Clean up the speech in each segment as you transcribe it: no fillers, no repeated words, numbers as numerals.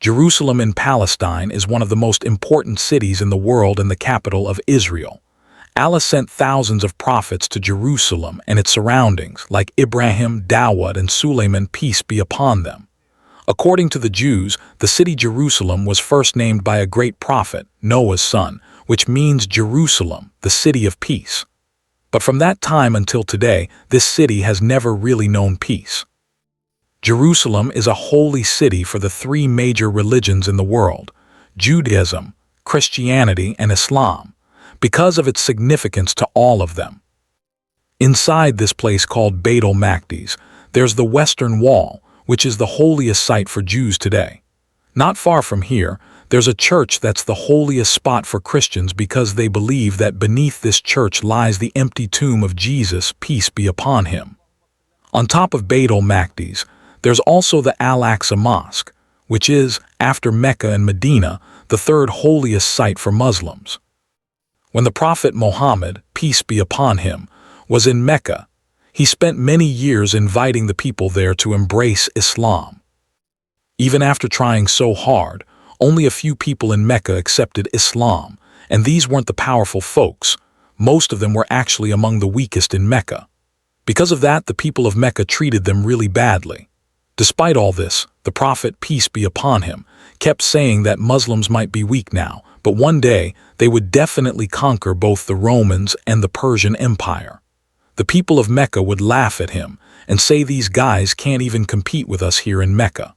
Jerusalem in Palestine is one of the most important cities in the world and the capital of Israel. Allah sent thousands of prophets to Jerusalem and its surroundings, like Ibrahim, Dawud, and Suleiman, peace be upon them. According to the Jews, the city Jerusalem was first named by a great prophet, Noah's son, which means Jerusalem, the city of peace. But from that time until today, this city has never really known peace. Jerusalem is a holy city for the three major religions in the world, Judaism, Christianity, and Islam, because of its significance to all of them. Inside this place called Beit el-Maqdis, there's the Western Wall, which is the holiest site for Jews today. Not far from here, there's a church that's the holiest spot for Christians because they believe that beneath this church lies the empty tomb of Jesus, peace be upon him. On top of Beit el-Maqdis, there's also the Al-Aqsa Mosque, which is, after Mecca and Medina, the third holiest site for Muslims. When the Prophet Muhammad, peace be upon him, was in Mecca, he spent many years inviting the people there to embrace Islam. Even after trying so hard, only a few people in Mecca accepted Islam, and these weren't the powerful folks. Most of them were actually among the weakest in Mecca. Because of that, the people of Mecca treated them really badly. Despite all this, the Prophet, peace be upon him, kept saying that Muslims might be weak now, but one day they would definitely conquer both the Romans and the Persian Empire. The people of Mecca would laugh at him and say these guys can't even compete with us here in Mecca.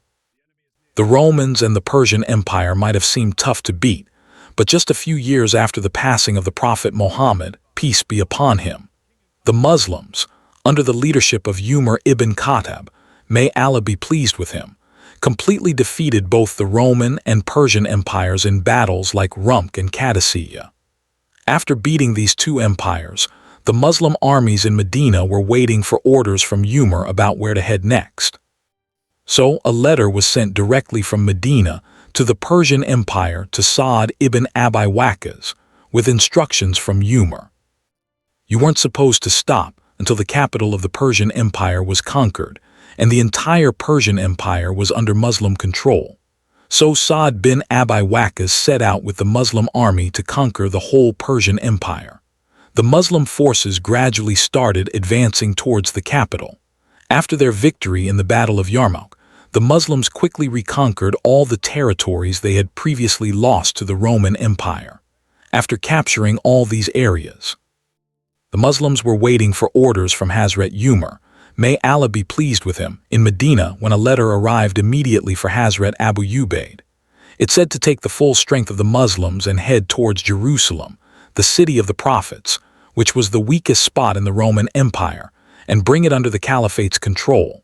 The Romans and the Persian Empire might have seemed tough to beat, but just a few years after the passing of the Prophet Muhammad, peace be upon him, the Muslims, under the leadership of Umar ibn Khattab, may Allah be pleased with him, completely defeated both the Roman and Persian empires in battles like Rumk and Qadisiyah. After beating these two empires, the Muslim armies in Medina were waiting for orders from Umar about where to head next. So a letter was sent directly from Medina to the Persian Empire to Sa'd ibn Abi Waqqas, with instructions from Umar. You weren't supposed to stop until the capital of the Persian Empire was conquered, and the entire Persian Empire was under Muslim control. So Sa'd bin Abi Waqqas set out with the Muslim army to conquer the whole Persian Empire. The Muslim forces gradually started advancing towards the capital. After their victory in the Battle of Yarmouk, the Muslims quickly reconquered all the territories they had previously lost to the Roman Empire. After capturing all these areas, the Muslims were waiting for orders from Hazrat Umar, may Allah be pleased with him, in Medina when a letter arrived immediately for Hazrat Abu Ubaid. It said to take the full strength of the Muslims and head towards Jerusalem, the city of the prophets, which was the weakest spot in the Roman Empire, and bring it under the Caliphate's control.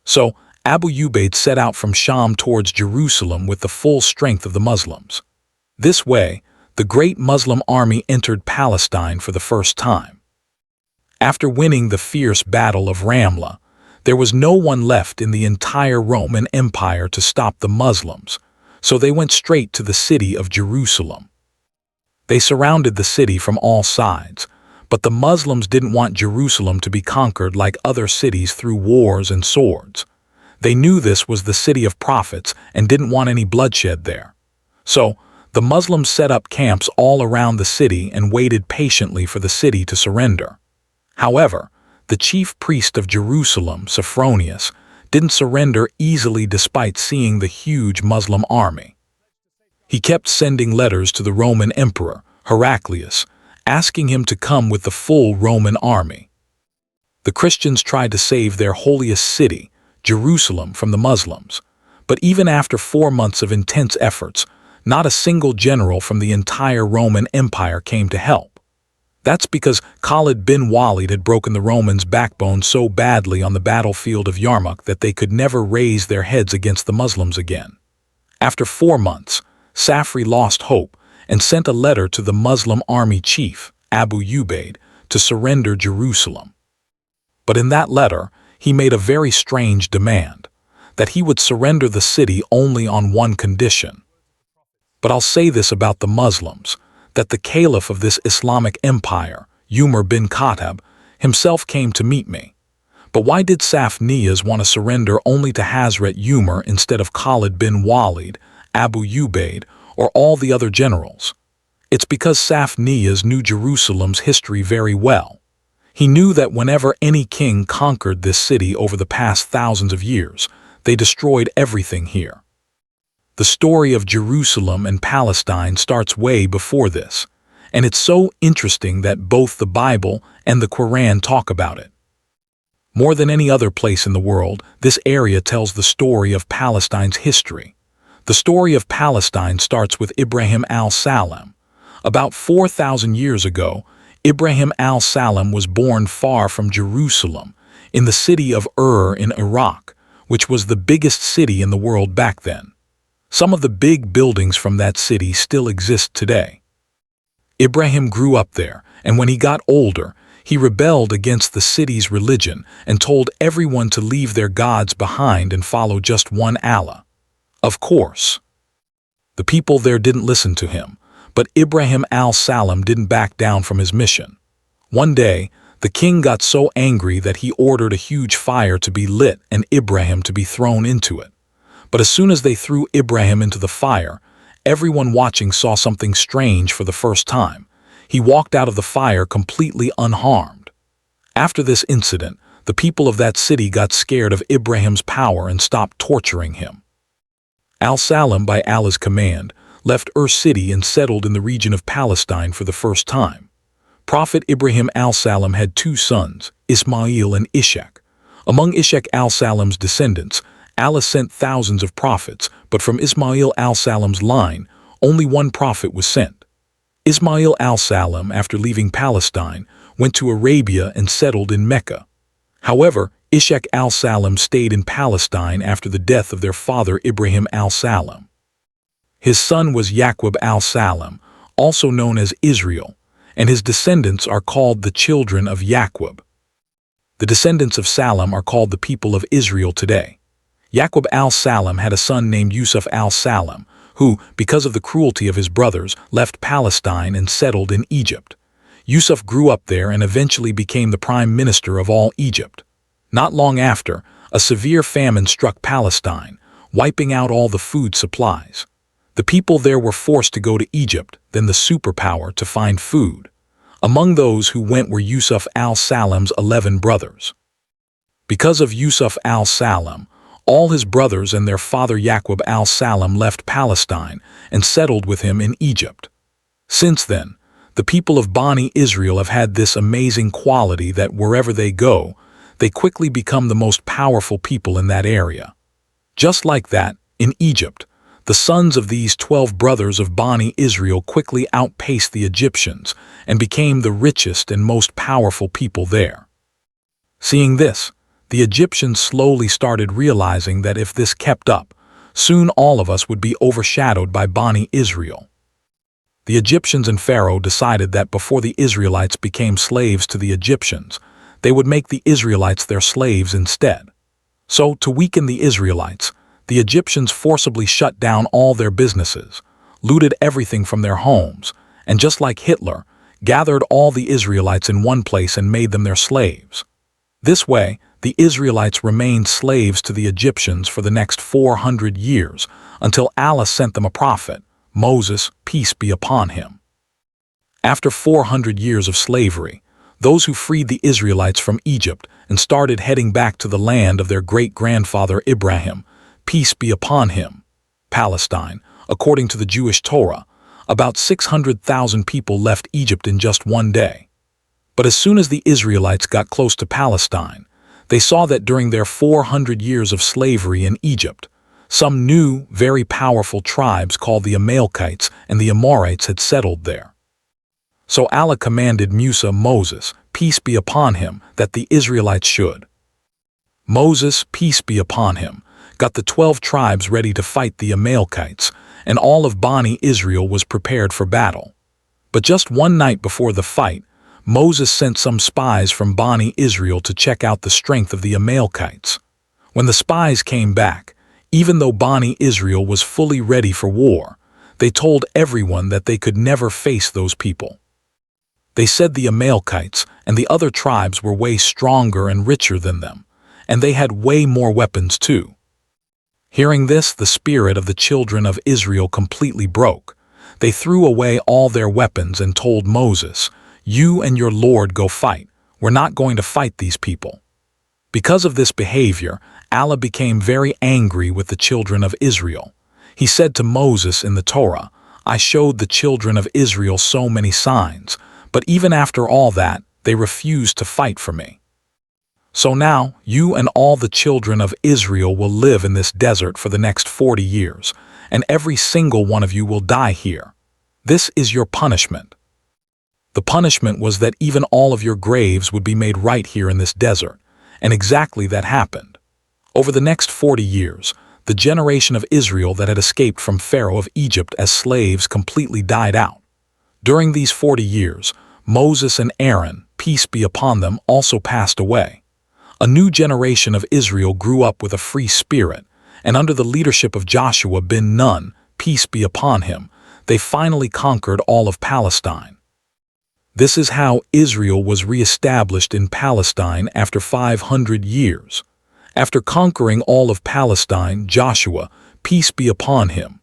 So Abu Ubaid set out from Sham towards Jerusalem with the full strength of the Muslims. This way, the great Muslim army entered Palestine for the first time. After winning the fierce battle of Ramla, there was no one left in the entire Roman Empire to stop the Muslims, so they went straight to the city of Jerusalem. They surrounded the city from all sides, but the Muslims didn't want Jerusalem to be conquered like other cities through wars and swords. They knew this was the city of prophets and didn't want any bloodshed there. So, the Muslims set up camps all around the city and waited patiently for the city to surrender. However, the chief priest of Jerusalem, Sophronius, didn't surrender easily despite seeing the huge Muslim army. He kept sending letters to the Roman emperor, Heraclius, asking him to come with the full Roman army. The Christians tried to save their holiest city, Jerusalem, from the Muslims, but even after 4 months of intense efforts, not a single general from the entire Roman Empire came to help. That's because Khalid bin Walid had broken the Romans' backbone so badly on the battlefield of Yarmouk that they could never raise their heads against the Muslims again. After 4 months, Safri lost hope and sent a letter to the Muslim army chief, Abu Ubaid, to surrender Jerusalem. But in that letter, he made a very strange demand, that he would surrender the city only on one condition. But I'll say this about the Muslims, that the caliph of this Islamic empire, Umar bin Khattab, himself came to meet me. But why did Safniyas want to surrender only to Hazrat Umar instead of Khalid bin Walid, Abu Ubaid, or all the other generals. It's because Safnias knew Jerusalem's history very well. He knew that whenever any king conquered this city over the past thousands of years, they destroyed everything here. The story of Jerusalem and Palestine starts way before this, and it's so interesting that both the Bible and the Quran talk about it. More than any other place in the world, this area tells the story of Palestine's history. The story of Palestine starts with Ibrahim al-Salam. About 4,000 years ago, Ibrahim al-Salam was born far from Jerusalem, in the city of Ur in Iraq, which was the biggest city in the world back then. Some of the big buildings from that city still exist today. Ibrahim grew up there, and when he got older, he rebelled against the city's religion and told everyone to leave their gods behind and follow just one Allah. Of course, the people there didn't listen to him, but Ibrahim al-Salam didn't back down from his mission. One day, the king got so angry that he ordered a huge fire to be lit and Ibrahim to be thrown into it. But as soon as they threw Ibrahim into the fire, everyone watching saw something strange for the first time. He walked out of the fire completely unharmed. After this incident, the people of that city got scared of Ibrahim's power and stopped torturing him. Al-Salam, by Allah's command, left Ur city and settled in the region of Palestine for the first time. Prophet Ibrahim al-Salam had two sons, Ismail and Ishaq. Among Ishaq al-Salam's descendants, Allah sent thousands of prophets, but from Ismail al-Salam's line, only one prophet was sent. Ismail al-Salam, after leaving Palestine, went to Arabia and settled in Mecca. However, Ishaq al-Salam stayed in Palestine after the death of their father Ibrahim al-Salam. His son was Yaqub al-Salam, also known as Israel, and his descendants are called the children of Yaqub. The descendants of Salam are called the people of Israel today. Yaqub al-Salam had a son named Yusuf al-Salam, who, because of the cruelty of his brothers, left Palestine and settled in Egypt. Yusuf grew up there and eventually became the prime minister of all Egypt. Not long after, a severe famine struck Palestine, wiping out all the food supplies. The people there were forced to go to Egypt, then the superpower, to find food. Among those who went were Yusuf al-Salam's 11 brothers. Because of Yusuf al-Salam, all his brothers and their father Yaqub al-Salam left Palestine and settled with him in Egypt. Since then, the people of Bani Israel have had this amazing quality that wherever they go, they quickly become the most powerful people in that area. Just like that, in Egypt, the sons of these 12 brothers of Bani Israel quickly outpaced the Egyptians and became the richest and most powerful people there. Seeing this, the Egyptians slowly started realizing that if this kept up, soon all of us would be overshadowed by Bani Israel. The Egyptians and Pharaoh decided that before the Israelites became slaves to the Egyptians, they would make the Israelites their slaves instead. So, to weaken the Israelites, the Egyptians forcibly shut down all their businesses, looted everything from their homes, and just like Hitler, gathered all the Israelites in one place and made them their slaves. This way, the Israelites remained slaves to the Egyptians for the next 400 years until Allah sent them a prophet, Moses, peace be upon him. After 400 years of slavery, those who freed the Israelites from Egypt and started heading back to the land of their great-grandfather Ibrahim, peace be upon him, Palestine, according to the Jewish Torah, about 600,000 people left Egypt in just one day. But as soon as the Israelites got close to Palestine, they saw that during their 400 years of slavery in Egypt, some new, very powerful tribes called the Amalekites and the Amorites had settled there. So Allah commanded Moses, peace be upon him, that the Israelites should. Moses, peace be upon him, got the 12 tribes ready to fight the Amalekites, and all of Bani Israel was prepared for battle. But just one night before the fight, Moses sent some spies from Bani Israel to check out the strength of the Amalekites. When the spies came back, even though Bani Israel was fully ready for war, they told everyone that they could never face those people. They said the Amalekites and the other tribes were way stronger and richer than them, and they had way more weapons too. Hearing this, the spirit of the children of Israel completely broke. They threw away all their weapons and told Moses, "You and your Lord go fight. We're not going to fight these people." Because of this behavior, Allah became very angry with the children of Israel. He said to Moses in the Torah, "I showed the children of Israel so many signs, but even after all that, they refused to fight for me. So now, you and all the children of Israel will live in this desert for the next 40 years, and every single one of you will die here. This is your punishment." The punishment was that even all of your graves would be made right here in this desert, and exactly that happened. Over the next 40 years, the generation of Israel that had escaped from Pharaoh of Egypt as slaves completely died out. During these 40 years, Moses and Aaron, peace be upon them, also passed away. A new generation of Israel grew up with a free spirit, and under the leadership of Joshua bin Nun, peace be upon him, they finally conquered all of Palestine. This is how Israel was re-established in Palestine after 500 years. After conquering all of Palestine, Joshua, peace be upon him,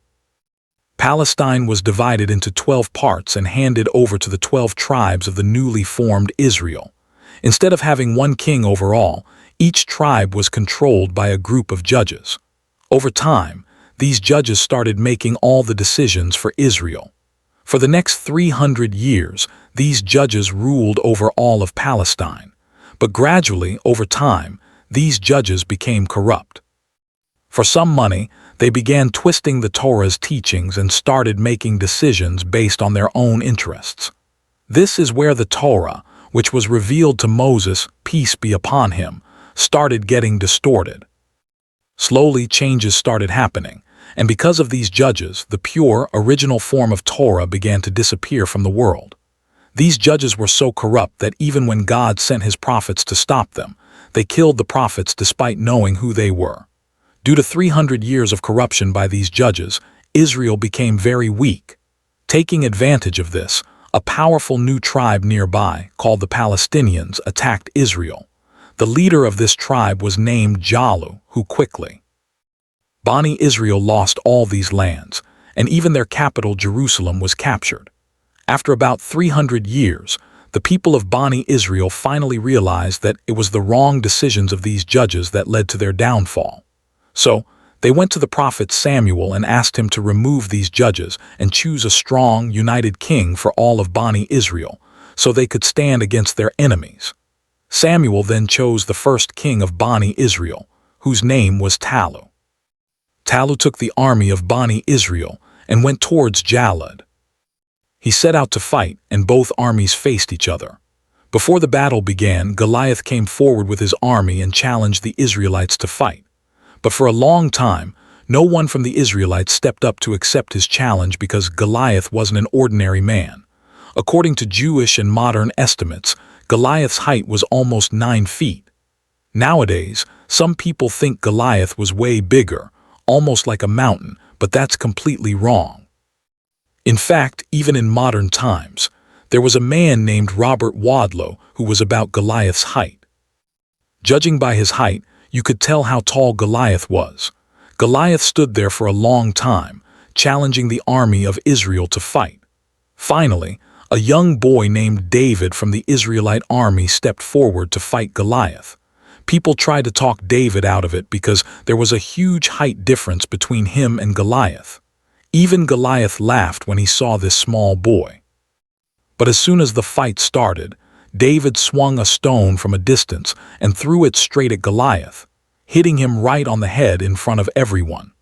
Palestine was divided into 12 parts and handed over to the 12 tribes of the newly formed Israel. Instead of having one king over all, each tribe was controlled by a group of judges. Over time, these judges started making all the decisions for Israel. For the next 300 years, these judges ruled over all of Palestine. But gradually, over time, these judges became corrupt. For some money, they began twisting the Torah's teachings and started making decisions based on their own interests. This is where the Torah, which was revealed to Moses, peace be upon him, started getting distorted. Slowly, changes started happening, and because of these judges, the pure, original form of Torah began to disappear from the world. These judges were so corrupt that even when God sent his prophets to stop them, they killed the prophets despite knowing who they were. Due to 300 years of corruption by these judges, Israel became very weak. Taking advantage of this, a powerful new tribe nearby, called the Palestinians, attacked Israel. The leader of this tribe was named Jalu, who quickly. Bani Israel lost all these lands, and even their capital Jerusalem was captured. After about 300 years, the people of Bani Israel finally realized that it was the wrong decisions of these judges that led to their downfall. So, they went to the prophet Samuel and asked him to remove these judges and choose a strong, united king for all of Bani Israel, so they could stand against their enemies. Samuel then chose the first king of Bani Israel, whose name was Talu. Talu took the army of Bani Israel and went towards Jalad. He set out to fight, and both armies faced each other. Before the battle began, Goliath came forward with his army and challenged the Israelites to fight. But for a long time, no one from the Israelites stepped up to accept his challenge because Goliath wasn't an ordinary man. According to Jewish and modern estimates, Goliath's height was almost 9 feet. Nowadays, some people think Goliath was way bigger, almost like a mountain, but that's completely wrong. In fact, even in modern times, there was a man named Robert Wadlow who was about Goliath's height. Judging by his height, you could tell how tall Goliath was. Goliath stood there for a long time, challenging the army of Israel to fight. Finally, a young boy named David from the Israelite army stepped forward to fight Goliath. People tried to talk David out of it because there was a huge height difference between him and Goliath. Even Goliath laughed when he saw this small boy. But as soon as the fight started, David swung a stone from a distance and threw it straight at Goliath, hitting him right on the head in front of everyone.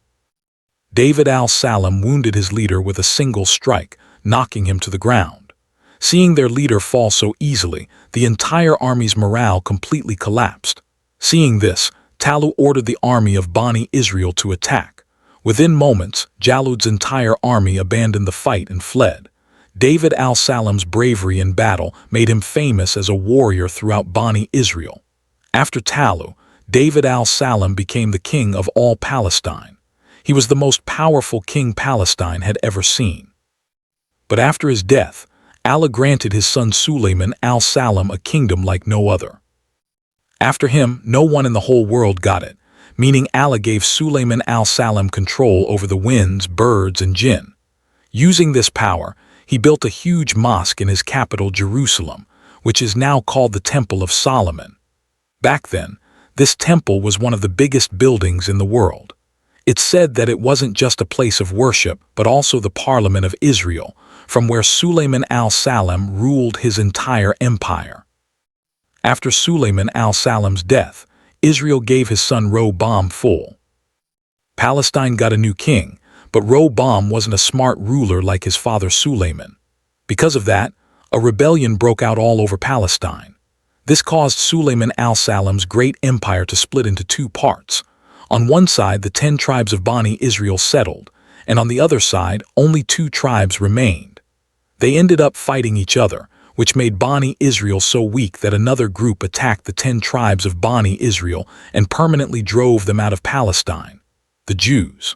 David al-Salam wounded his leader with a single strike, knocking him to the ground. Seeing their leader fall so easily, the entire army's morale completely collapsed. Seeing this, Talu ordered the army of Bani Israel to attack. Within moments, Jalud's entire army abandoned the fight and fled. David al-Salam's bravery in battle made him famous as a warrior throughout Bani Israel. After Talu, David al-Salam became the king of all Palestine. He was the most powerful king Palestine had ever seen. But after his death, Allah granted his son Sulayman al-Salam a kingdom like no other. After him, no one in the whole world got it, meaning Allah gave Sulayman al-Salam control over the winds, birds, and jinn. Using this power, he built a huge mosque in his capital Jerusalem, which is now called the Temple of Solomon. Back then, this temple was one of the biggest buildings in the world. It's said that it wasn't just a place of worship, but also the Parliament of Israel, from where Sulayman al-Salam ruled his entire empire. After Sulayman al-Salam's death, Israel gave his son Rehoboam full. Palestine got a new king, but Rehoboam wasn't a smart ruler like his father Sulayman. Because of that, a rebellion broke out all over Palestine. This caused Sulayman al-Salam's great empire to split into two parts. On one side, the 10 tribes of Bani Israel settled, and on the other side, only 2 tribes remained. They ended up fighting each other, which made Bani Israel so weak that another group attacked the 10 tribes of Bani Israel and permanently drove them out of Palestine, the Jews.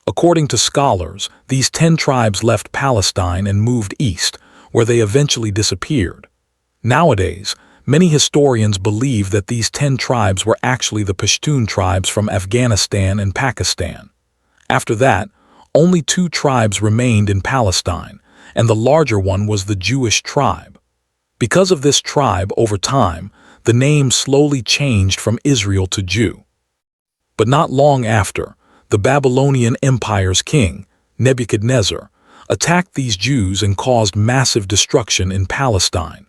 According to scholars, these 10 tribes left Palestine and moved east, where they eventually disappeared. Nowadays, many historians believe that these 10 tribes were actually the Pashtun tribes from Afghanistan and Pakistan. After that, only 2 tribes remained in Palestine, and the larger one was the Jewish tribe. Because of this tribe, over time, the name slowly changed from Israel to Jew. But not long after, the Babylonian Empire's king, Nebuchadnezzar, attacked these Jews and caused massive destruction in Palestine.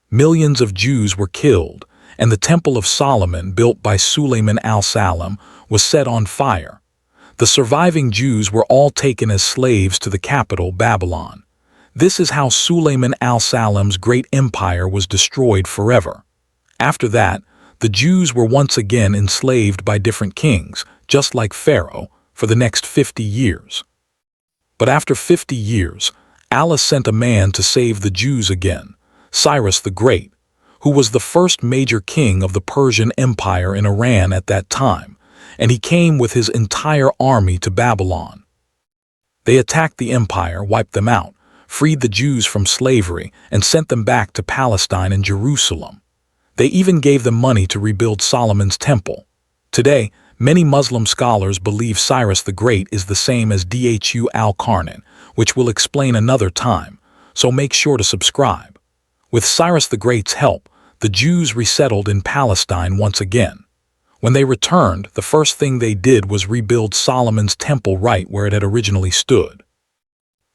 Millions of Jews were killed, and the Temple of Solomon, built by Sulayman al-Salam, was set on fire. The surviving Jews were all taken as slaves to the capital, Babylon. This is how Sulayman al-Salam's great empire was destroyed forever. After that, the Jews were once again enslaved by different kings, just like Pharaoh, for the next 50 years. But after 50 years, Allah sent a man to save the Jews again, Cyrus the Great, who was the first major king of the Persian Empire in Iran at that time, and he came with his entire army to Babylon. They attacked the empire, wiped them out, freed the Jews from slavery, and sent them back to Palestine and Jerusalem. They even gave them money to rebuild Solomon's temple. Today, many Muslim scholars believe Cyrus the Great is the same as Dhu al-Qarnin, which we'll explain another time, so make sure to subscribe. With Cyrus the Great's help, the Jews resettled in Palestine once again. When they returned, the first thing they did was rebuild Solomon's temple right where it had originally stood.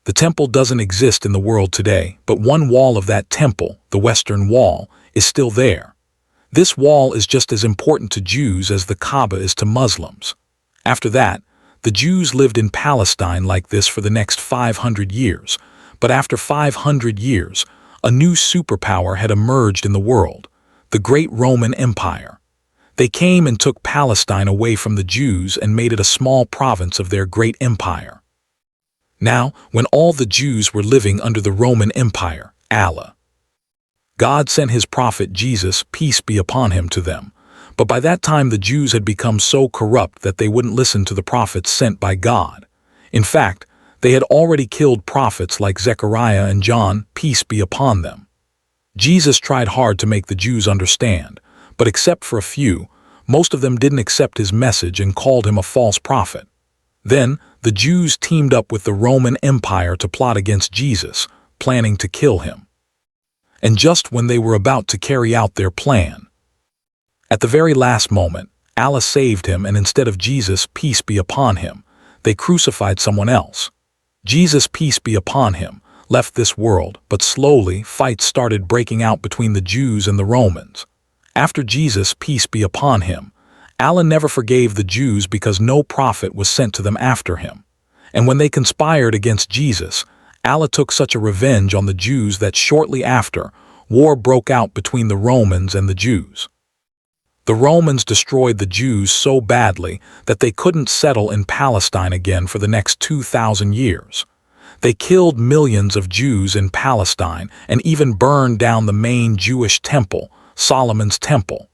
The temple doesn't exist in the world today, but one wall of that temple, the Western Wall, is still there. This wall is just as important to Jews as the Kaaba is to Muslims. After that, the Jews lived in Palestine like this for the next 500 years, but after 500 years, a new superpower had emerged in the world, the Great Roman Empire. They came and took Palestine away from the Jews and made it a small province of their great empire. Now, when all the Jews were living under the Roman Empire, God sent his prophet Jesus, peace be upon him, to them. But by that time the Jews had become so corrupt that they wouldn't listen to the prophets sent by God. In fact, they had already killed prophets like Zechariah and John, peace be upon them. Jesus tried hard to make the Jews understand, but except for a few, most of them didn't accept his message and called him a false prophet. Then, the Jews teamed up with the Roman Empire to plot against Jesus, planning to kill him. And just when they were about to carry out their plan, at the very last moment, Allah saved him, and instead of Jesus, peace be upon him, they crucified someone else. Jesus, peace be upon him, left this world, but slowly fights started breaking out between the Jews and the Romans. After Jesus, peace be upon him, Allah never forgave the Jews because no prophet was sent to them after him. And when they conspired against Jesus, Allah took such a revenge on the Jews that shortly after, war broke out between the Romans and the Jews. The Romans destroyed the Jews so badly that they couldn't settle in Palestine again for the next 2,000 years. They killed millions of Jews in Palestine and even burned down the main Jewish temple, Solomon's temple.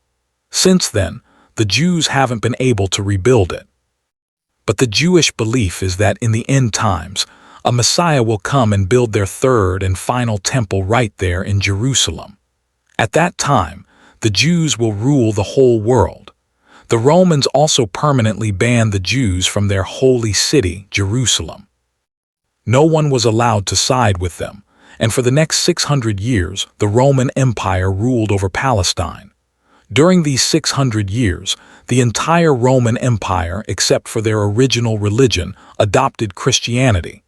Since then, the Jews haven't been able to rebuild it. But the Jewish belief is that in the end times, a Messiah will come and build their third and final temple right there in Jerusalem. At that time, the Jews will rule the whole world. The Romans also permanently banned the Jews from their holy city, Jerusalem. No one was allowed to side with them, and for the next 600 years, the Roman Empire ruled over Palestine. During these 600 years, the entire Roman Empire, except for their original religion, adopted Christianity.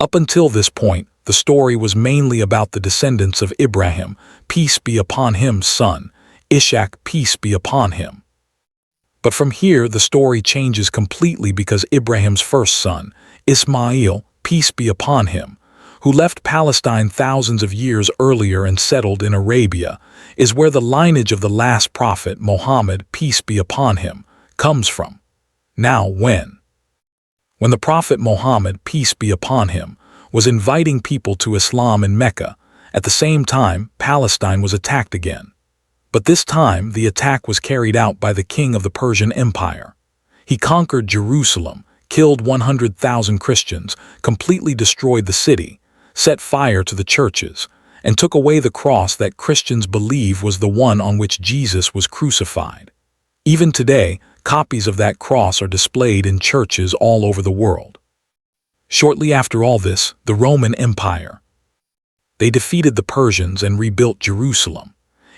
Up until this point, the story was mainly about the descendants of Abraham, peace be upon him's son, Ishak, peace be upon him. But from here, the story changes completely because Abraham's first son, Ismail, peace be upon him, who left Palestine thousands of years earlier and settled in Arabia, is where the lineage of the last prophet, Muhammad, peace be upon him, comes from. Now, when the prophet Muhammad, peace be upon him, was inviting people to Islam in Mecca, at the same time, Palestine was attacked again. But this time, the attack was carried out by the king of the Persian Empire. He conquered Jerusalem, killed 100,000 Christians, completely destroyed the city, set fire to the churches, and took away the cross that Christians believe was the one on which Jesus was crucified. Even today, copies of that cross are displayed in churches all over the world. Shortly after all this, the Roman Empire. They defeated the Persians and rebuilt Jerusalem.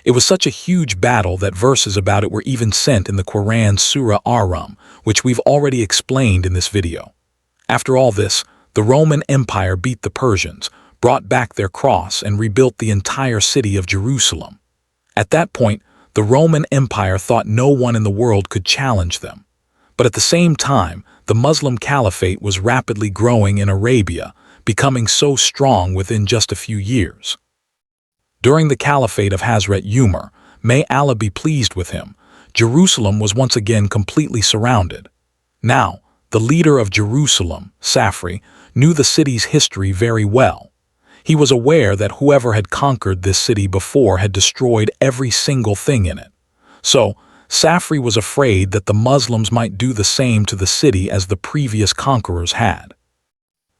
It was such a huge battle that verses about it were even sent in the Quran's Surah Ar-Rum, which we've already explained in this video. After all this, the Roman Empire beat the Persians, brought back their cross, and rebuilt the entire city of Jerusalem. At that point, the Roman Empire thought no one in the world could challenge them. But at the same time, the Muslim Caliphate was rapidly growing in Arabia, becoming so strong within just a few years. During the Caliphate of Hazrat Umar, may Allah be pleased with him, Jerusalem was once again completely surrounded. Now, the leader of Jerusalem, Safri, knew the city's history very well. He was aware that whoever had conquered this city before had destroyed every single thing in it. So, Safri was afraid that the Muslims might do the same to the city as the previous conquerors had.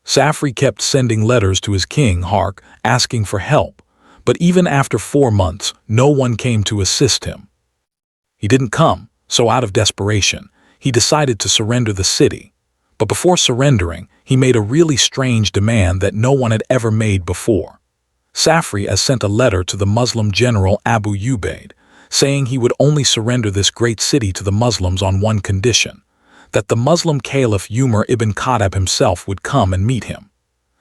Safri kept sending letters to his king, Hark, asking for help, but even after 4 months, no one came to assist him. He didn't come, so out of desperation, he decided to surrender the city. But before surrendering, he made a really strange demand that no one had ever made before. Safri has sent a letter to the Muslim general Abu Ubaid, saying he would only surrender this great city to the Muslims on one condition, that the Muslim Caliph Umar ibn Khattab himself would come and meet him.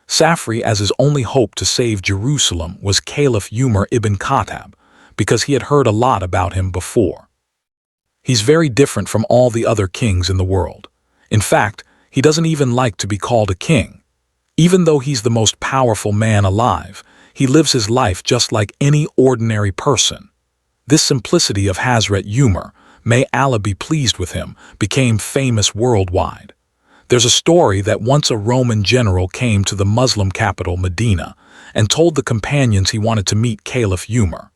Safri, as his only hope to save Jerusalem, was Caliph Umar ibn Khattab, because he had heard a lot about him before. He's very different from all the other kings in the world. In fact, he doesn't even like to be called a king. Even though he's the most powerful man alive, he lives his life just like any ordinary person. This simplicity of Hazrat Umar, may Allah be pleased with him, became famous worldwide. There's a story that once a Roman general came to the Muslim capital Medina and told the companions he wanted to meet Caliph Umar.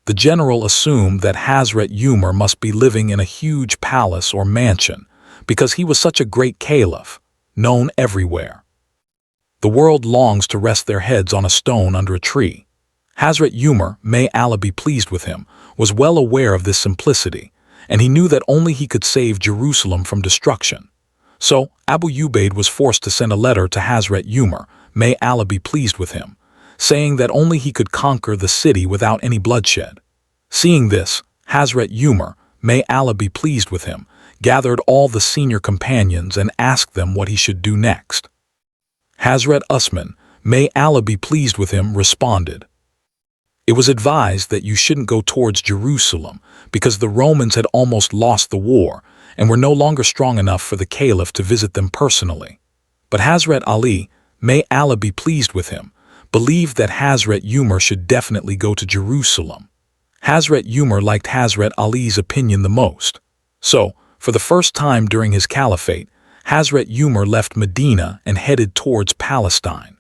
The general assumed that Hazrat Umar must be living in a huge palace or mansion, because he was such a great caliph, known everywhere. The world longs to rest their heads on a stone under a tree. Hazrat Umar, may Allah be pleased with him, was well aware of this simplicity, and he knew that only he could save Jerusalem from destruction. So, Abu Ubaid was forced to send a letter to Hazrat Umar, may Allah be pleased with him, saying that only he could conquer the city without any bloodshed. Seeing this, Hazrat Umar, may Allah be pleased with him, gathered all the senior companions and asked them what he should do next. Hazrat Usman, may Allah be pleased with him, responded, "It was advised that you shouldn't go towards Jerusalem because the Romans had almost lost the war and were no longer strong enough for the caliph to visit them personally." But Hazrat Ali, may Allah be pleased with him, believed that Hazrat Umar should definitely go to Jerusalem. Hazrat Umar liked Hazrat Ali's opinion the most. So, for the first time during his caliphate, Hazrat Umar left Medina and headed towards Palestine.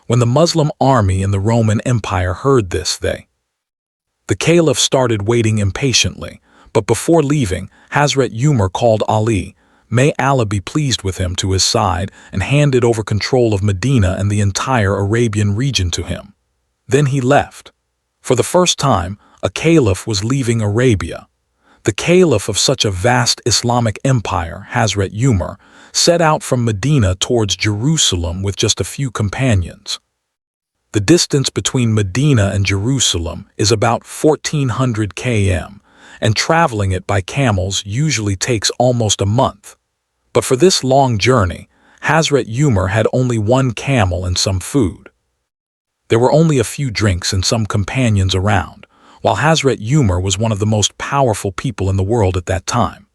When the Muslim army in the Roman Empire heard this, the caliph started waiting impatiently, but before leaving, Hazrat Umar called Ali, may Allah be pleased with him, to his side and handed over control of Medina and the entire Arabian region to him. Then he left. For the first time, a caliph was leaving Arabia. The caliph of such a vast Islamic empire, Hazrat Umar, set out from Medina towards Jerusalem with just a few companions. The distance between Medina and Jerusalem is about 1,400 km, and traveling it by camels usually takes almost a month. But for this long journey, Hazrat Umar had only one camel and some food. There were only a few drinks and some companions around, while Hazrat Umar was one of the most powerful people in the world at that time.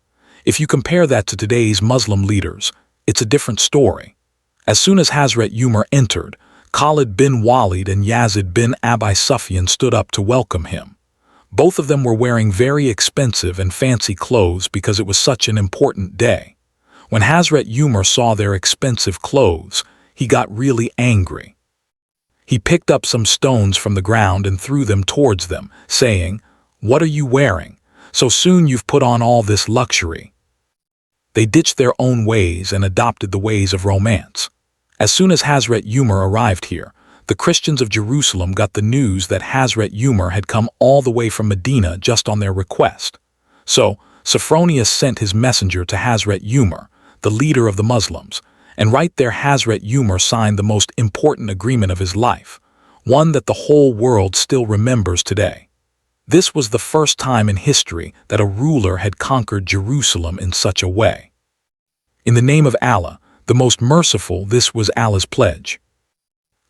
If you compare that to today's Muslim leaders, it's a different story. As soon as Hazrat Umar entered, Khalid bin Walid and Yazid bin Abi Sufyan stood up to welcome him. Both of them were wearing very expensive and fancy clothes because it was such an important day. When Hazrat Umar saw their expensive clothes, he got really angry. He picked up some stones from the ground and threw them towards them, saying, "What are you wearing? So soon you've put on all this luxury." They ditched their own ways and adopted the ways of romance. As soon as Hazrat Umar arrived here, the Christians of Jerusalem got the news that Hazrat Umar had come all the way from Medina just on their request. So, Sophronius sent his messenger to Hazrat Umar, the leader of the Muslims, and right there Hazrat Umar signed the most important agreement of his life, one that the whole world still remembers today. This was the first time in history that a ruler had conquered Jerusalem in such a way. In the name of Allah, the most merciful, this was Allah's pledge.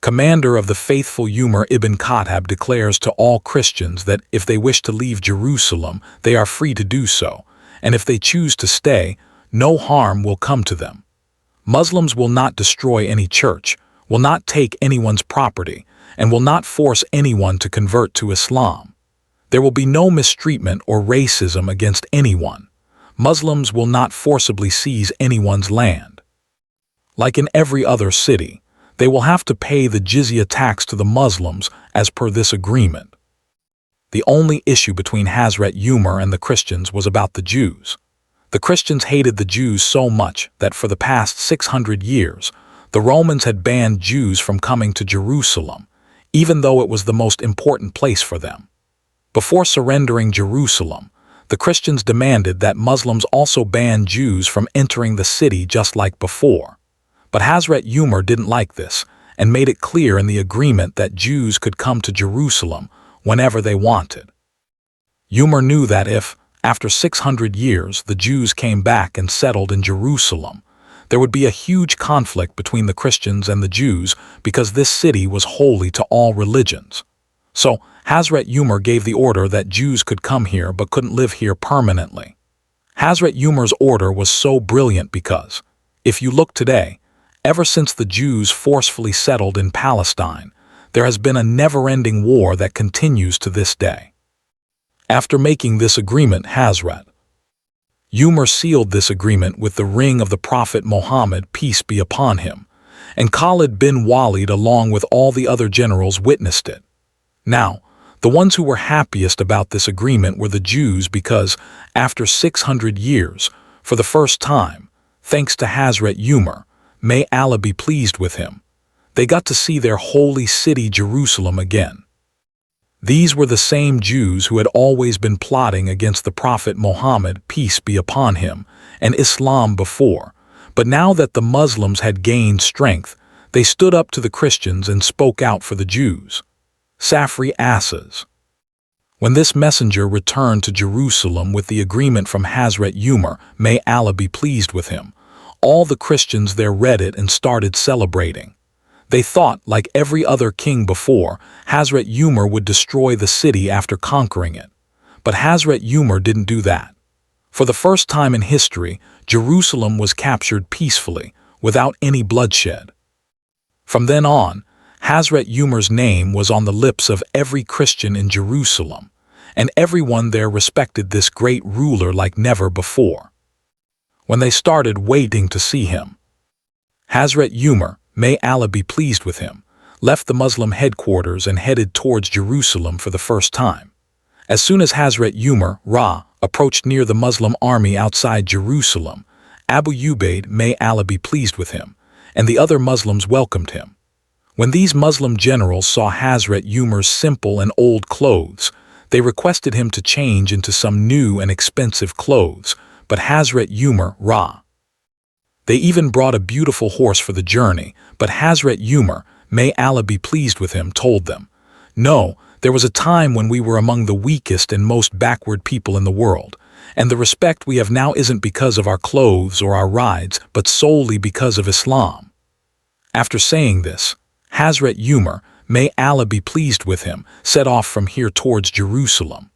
Commander of the faithful Umar ibn Khattab declares to all Christians that if they wish to leave Jerusalem, they are free to do so, and if they choose to stay, no harm will come to them. Muslims will not destroy any church, will not take anyone's property, and will not force anyone to convert to Islam. There will be no mistreatment or racism against anyone. Muslims will not forcibly seize anyone's land. Like in every other city, they will have to pay the jizya tax to the Muslims as per this agreement. The only issue between Hazrat Umar and the Christians was about the Jews. The Christians hated the Jews so much that for the past 600 years, the Romans had banned Jews from coming to Jerusalem, even though it was the most important place for them. Before surrendering Jerusalem, the Christians demanded that Muslims also ban Jews from entering the city just like before. But Hazrat Umar didn't like this and made it clear in the agreement that Jews could come to Jerusalem whenever they wanted. Umar knew that if, after 600 years, the Jews came back and settled in Jerusalem, there would be a huge conflict between the Christians and the Jews because this city was holy to all religions. So, Hazrat Umar gave the order that Jews could come here but couldn't live here permanently. Hazrat Umar's order was so brilliant because, if you look today, ever since the Jews forcefully settled in Palestine, there has been a never-ending war that continues to this day. After making this agreement, Hazrat Umar sealed this agreement with the ring of the Prophet Muhammad, peace be upon him, and Khalid bin Walid along with all the other generals witnessed it. Now, the ones who were happiest about this agreement were the Jews because, after 600 years, for the first time, thanks to Hazrat Umar, may Allah be pleased with him, they got to see their holy city Jerusalem again. These were the same Jews who had always been plotting against the Prophet Muhammad, peace be upon him, and Islam before, but now that the Muslims had gained strength, they stood up to the Christians and spoke out for the Jews. Safri asses. When this messenger returned to Jerusalem with the agreement from Hazrat Umar, may Allah be pleased with him, all the Christians there read it and started celebrating. They thought, like every other king before, Hazrat Umar would destroy the city after conquering it. But Hazrat Umar didn't do that. For the first time in history, Jerusalem was captured peacefully, without any bloodshed. From then on, Hazrat Umar's name was on the lips of every Christian in Jerusalem, and everyone there respected this great ruler like never before. When they started waiting to see him, Hazrat Umar, may Allah be pleased with him, left the Muslim headquarters and headed towards Jerusalem for the first time. As soon as Hazrat Umar, approached near the Muslim army outside Jerusalem, Abu Ubaid, may Allah be pleased with him, and the other Muslims welcomed him. When these Muslim generals saw Hazrat Umar's simple and old clothes, They requested him to change into some new and expensive clothes, but Hazrat Umar Ra. They even brought a beautiful horse for the journey, but Hazrat Umar, may Allah be pleased with him, told them, "No, there was a time when we were among the weakest and most backward people in the world, and the respect we have now isn't because of our clothes or our rides, but solely because of Islam." After saying this, Hazrat Umar, may Allah be pleased with him, set off from here towards Jerusalem.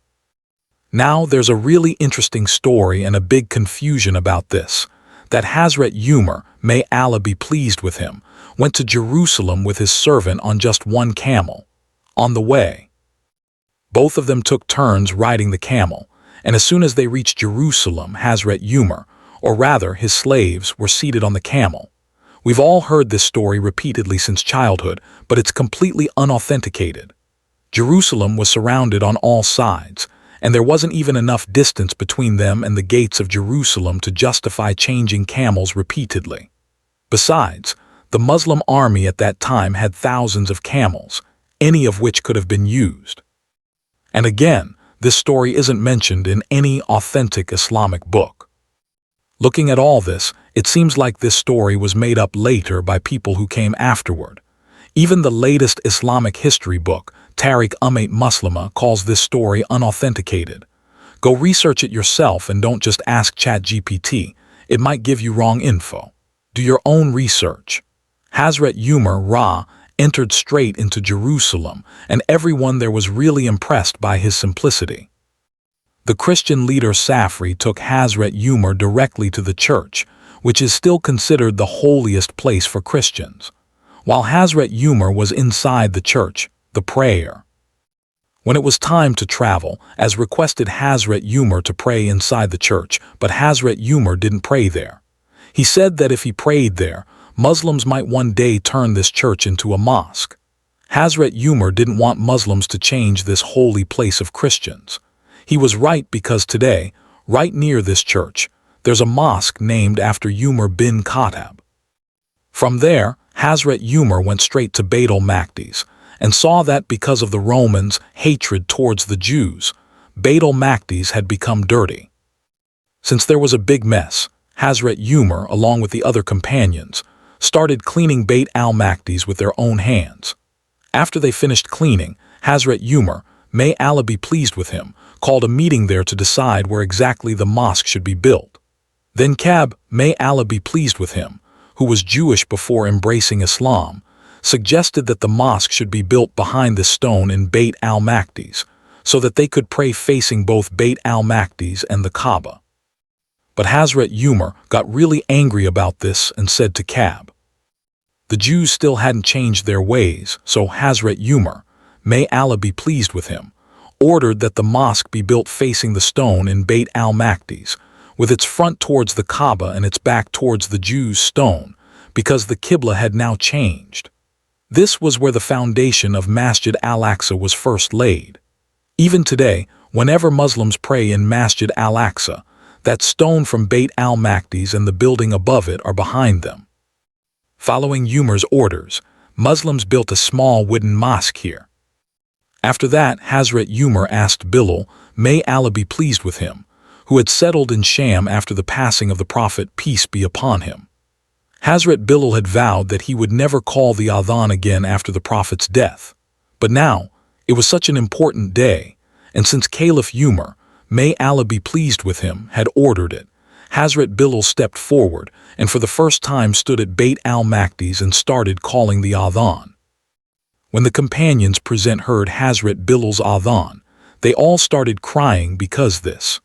Now there's a really interesting story and a big confusion about this, that Hazrat Umar, may Allah be pleased with him, went to Jerusalem with his servant on just one camel. On the way, both of them took turns riding the camel, and as soon as they reached Jerusalem, Hazrat Umar, or rather his slaves, were seated on the camel. We've all heard this story repeatedly since childhood, but it's completely unauthenticated. Jerusalem was surrounded on all sides, and there wasn't even enough distance between them and the gates of Jerusalem to justify changing camels repeatedly. Besides, the Muslim army at that time had thousands of camels, any of which could have been used. And again, this story isn't mentioned in any authentic Islamic book. Looking at all this, it seems like this story was made up later by people who came afterward. Even the latest Islamic history book, Tariq Muslima, calls this story unauthenticated. Go research it yourself and don't just ask ChatGPT. It might give you wrong info. Do your own research. Hazrat Umar Ra entered straight into Jerusalem, and everyone there was really impressed by his simplicity. The Christian leader Safri took Hazrat Umar directly to the church, which is still considered the holiest place for Christians. While Hazrat Umar was inside the church, the prayer. When it was time to travel, as requested Hazrat Umar to pray inside the church, but Hazrat Umar didn't pray there. He said that if he prayed there, Muslims might one day turn this church into a mosque. Hazrat Umar didn't want Muslims to change this holy place of Christians. He was right, because today, right near this church, there's a mosque named after Umar bin Khattab. From there, Hazrat Umar went straight to Beit al-Maqdis and saw that because of the Romans' hatred towards the Jews, Beit al-Maqdis had become dirty. Since there was a big mess, Hazrat Umar, along with the other companions, started cleaning Beit al-Maqdis with their own hands. After they finished cleaning, Hazrat Umar, may Allah be pleased with him, called a meeting there to decide where exactly the mosque should be built. Then Kab, may Allah be pleased with him, who was Jewish before embracing Islam, suggested that the mosque should be built behind the stone in Beit al-Maqdis, so that they could pray facing both Beit al-Maqdis and the Kaaba. But Hazrat Umar got really angry about this and said to Kab. The Jews still hadn't changed their ways, so Hazrat Umar, may Allah be pleased with him, ordered that the mosque be built facing the stone in Beit al-Maqdis, with its front towards the Kaaba and its back towards the Jews' stone, because the Qibla had now changed. This was where the foundation of Masjid al-Aqsa was first laid. Even today, whenever Muslims pray in Masjid al-Aqsa, that stone from Beit al-Maqdis and the building above it are behind them. Following Umar's orders, Muslims built a small wooden mosque here. After that, Hazrat Umar asked Bilal, may Allah be pleased with him, who had settled in Sham after the passing of the Prophet, peace be upon him. Hazrat Bilal had vowed that he would never call the adhan again after the Prophet's death. But now, it was such an important day, and since Caliph Umar, may Allah be pleased with him, had ordered it, Hazrat Bilal stepped forward and for the first time stood at Beit al-Maqdis and started calling the adhan. When the companions present heard Hazrat Bilal's adhan, they all started crying because this.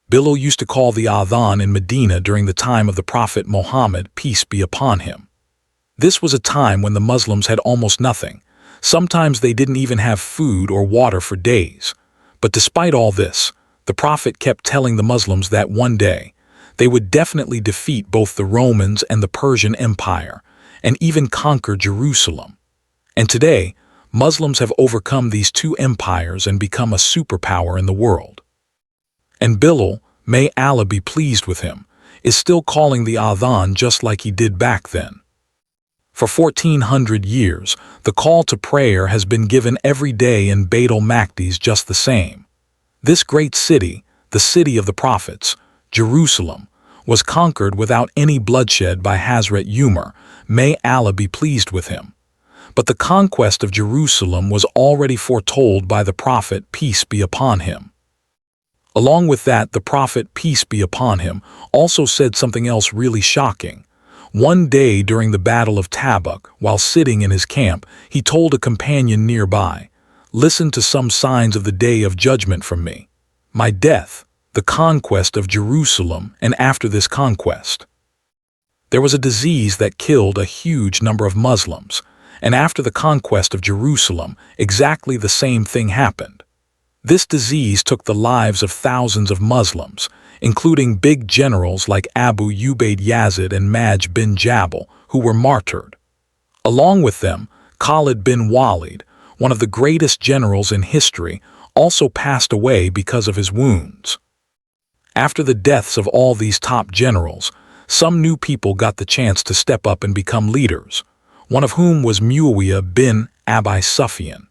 Bilal used to call the adhan in Medina during the time of the Prophet Muhammad, peace be upon him. This was a time when the Muslims had almost nothing. Sometimes they didn't even have food or water for days. But despite all this, the Prophet kept telling the Muslims that one day they would definitely defeat both the Romans and the Persian Empire, and even conquer Jerusalem. And today, Muslims have overcome these two empires and become a superpower in the world. And Bilal, may Allah be pleased with him, is still calling the adhan just like he did back then. For 1400 years, the call to prayer has been given every day in Beit al-Maqdis just the same. This great city, the city of the prophets, Jerusalem, was conquered without any bloodshed by Hazrat Umar, may Allah be pleased with him. But the conquest of Jerusalem was already foretold by the Prophet, peace be upon him. Along with that, the Prophet, peace be upon him, also said something else really shocking. One day during the Battle of Tabuk, while sitting in his camp, he told a companion nearby, "Listen to some signs of the day of judgment from me. My death, the conquest of Jerusalem, and after this conquest." There was a disease that killed a huge number of Muslims, and after the conquest of Jerusalem, exactly the same thing happened. This disease took the lives of thousands of Muslims, including big generals like Abu Ubaid Yazid and Maj bin Jabal, who were martyred. Along with them, Khalid bin Walid, one of the greatest generals in history, also passed away because of his wounds. After the deaths of all these top generals, some new people got the chance to step up and become leaders, one of whom was Muawiyah bin Abi Sufyan.